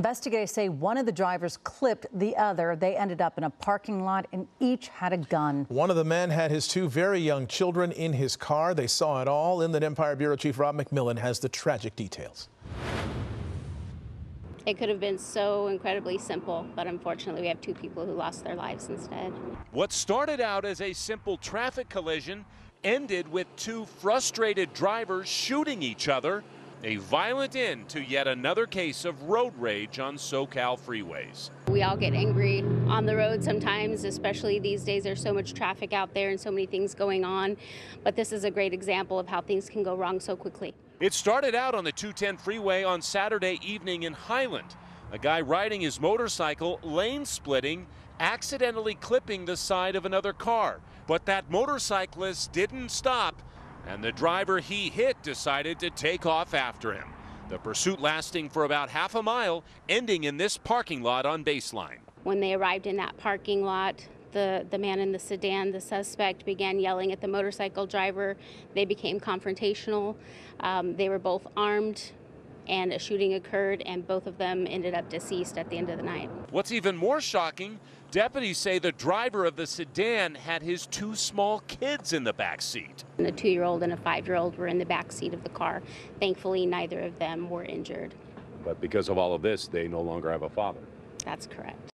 Investigators say one of the drivers clipped the other. They ended up in a parking lot and each had a gun. One of the men had his two very young children in his car. They saw it all. Inland Empire Bureau Chief Rob McMillan has the tragic details. It could have been so incredibly simple, but unfortunately we have two people who lost their lives instead. What started out as a simple traffic collision ended with two frustrated drivers shooting each other. A violent end to yet another case of road rage on SoCal freeways. We all get angry on the road sometimes, especially these days. There's so much traffic out there and so many things going on. But this is a great example of how things can go wrong so quickly. It started out on the 210 freeway on Saturday evening in Highland. A guy riding his motorcycle lane splitting, accidentally clipping the side of another car. But that motorcyclist didn't stop, and the driver he hit decided to take off after him. The pursuit lasting for about half a mile, ending in this parking lot on Baseline. When they arrived in that parking lot, the man in the sedan, the suspect, began yelling at the motorcycle driver. They became confrontational. They were both armed, and a shooting occurred, and both of them ended up deceased at the end of the night. What's even more shocking, deputies say the driver of the sedan had his two small kids in the back seat. And a 2-year-old and a 5-year-old were in the back seat of the car. Thankfully, neither of them were injured. But because of all of this, they no longer have a father. That's correct.